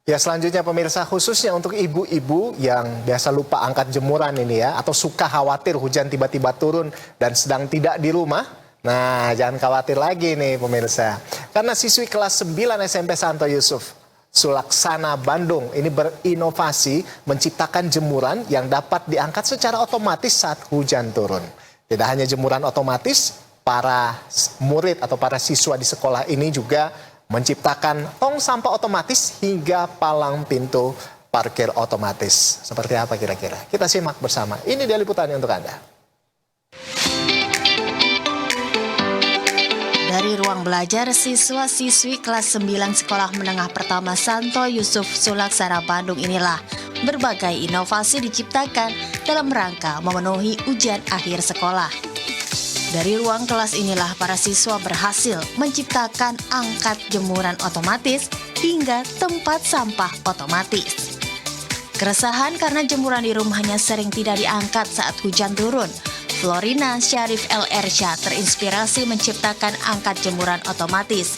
Ya, selanjutnya pemirsa, khususnya untuk ibu-ibu yang biasa lupa angkat jemuran ini ya, atau suka khawatir hujan tiba-tiba turun dan sedang tidak di rumah. Nah, jangan khawatir lagi nih pemirsa. Karena siswi kelas 9 SMP Santo Yusuf Sulaksana Bandung ini berinovasi menciptakan jemuran yang dapat diangkat secara otomatis saat hujan turun. Tidak hanya jemuran otomatis, para murid atau para siswa di sekolah ini juga menciptakan tong sampah otomatis hingga palang pintu parkir otomatis. Seperti apa kira-kira? Kita simak bersama. Ini dia liputannya untuk Anda. Dari ruang belajar siswa-siswi kelas 9 Sekolah Menengah Pertama Santo Yusuf Sulaksana Bandung inilah berbagai inovasi diciptakan dalam rangka memenuhi ujian akhir sekolah. Dari ruang kelas inilah para siswa berhasil menciptakan angkat jemuran otomatis hingga tempat sampah otomatis. Keresahan karena jemuran di rumahnya sering tidak diangkat saat hujan turun. Florina Syarif El Ersyad terinspirasi menciptakan angkat jemuran otomatis.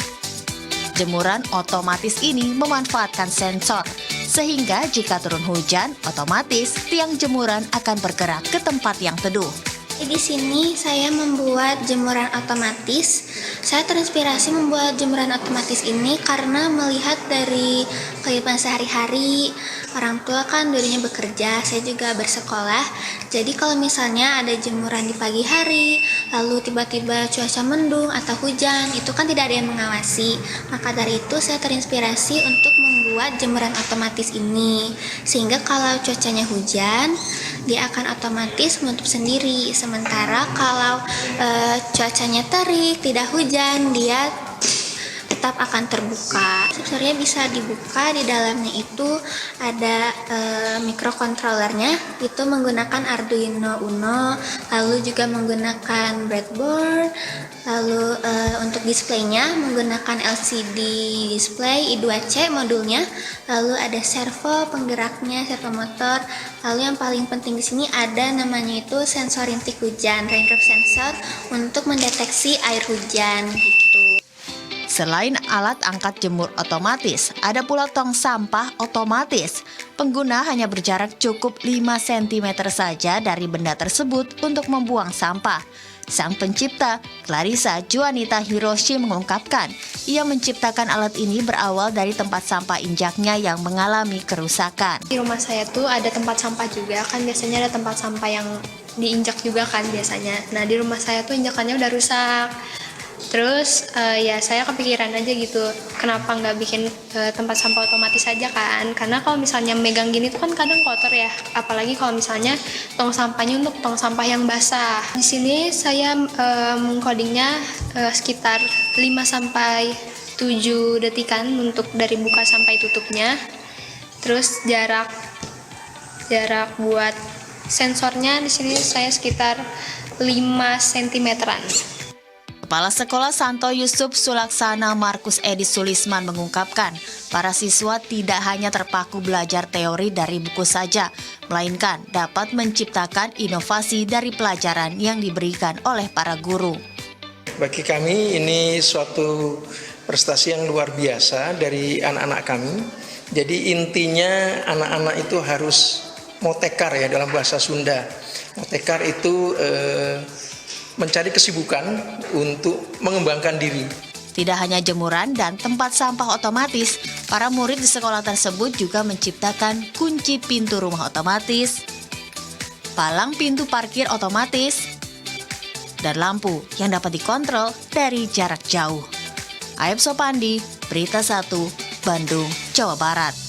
Jemuran otomatis ini memanfaatkan sensor, sehingga jika turun hujan, otomatis tiang jemuran akan bergerak ke tempat yang teduh. Di sini saya membuat jemuran otomatis. Saya terinspirasi membuat jemuran otomatis ini karena melihat dari kehidupan sehari-hari. Orang tua kan dulunya bekerja, saya juga bersekolah. Jadi kalau misalnya ada jemuran di pagi hari, lalu tiba-tiba cuaca mendung atau hujan, itu kan tidak ada yang mengawasi. Maka dari itu saya terinspirasi untuk membuat jemuran otomatis ini. Sehingga kalau cuacanya hujan, dia akan otomatis menutup sendiri. Sementara kalau cuacanya terik, tidak hujan, dia tetap akan terbuka. Sebenarnya bisa dibuka, di dalamnya itu ada microcontrollernya, itu menggunakan Arduino Uno, lalu juga menggunakan breadboard, lalu untuk displaynya menggunakan LCD display I2C modulnya, lalu ada servo penggeraknya, servo motor, lalu yang paling penting di sini ada namanya itu sensor rintik hujan, raindrop sensor, untuk mendeteksi air hujan gitu. Selain alat angkat jemur otomatis, ada pula tong sampah otomatis. Pengguna hanya berjarak cukup 5 cm saja dari benda tersebut untuk membuang sampah. Sang pencipta, Clarissa Juanita Hiroshi mengungkapkan, ia menciptakan alat ini berawal dari tempat sampah injaknya yang mengalami kerusakan. Di rumah saya tuh ada tempat sampah juga, kan biasanya ada tempat sampah yang diinjak juga kan biasanya. Nah, di rumah saya tuh injakannya udah rusak. Terus ya saya kepikiran aja gitu, kenapa nggak bikin tempat sampah otomatis aja kan? Karena kalau misalnya megang gini tuh kan kadang kotor ya, apalagi kalau misalnya tong sampahnya untuk tong sampah yang basah. Di sini saya mengcodingnya sekitar 5-7 detikan untuk dari buka sampai tutupnya. Terus jarak buat sensornya di sini saya sekitar 5 cm-an. Kepala Sekolah Santo Yusuf Sulaksana Markus Edi Sulisman mengungkapkan, para siswa tidak hanya terpaku belajar teori dari buku saja, melainkan dapat menciptakan inovasi dari pelajaran yang diberikan oleh para guru. Bagi kami ini suatu prestasi yang luar biasa dari anak-anak kami. Jadi intinya anak-anak itu harus motekar ya dalam bahasa Sunda. Motekar itu mencari kesibukan untuk mengembangkan diri. Tidak hanya jemuran dan tempat sampah otomatis, para murid di sekolah tersebut juga menciptakan kunci pintu rumah otomatis, palang pintu parkir otomatis, dan lampu yang dapat dikontrol dari jarak jauh. Aib Sopandi, Berita 1, Bandung, Jawa Barat.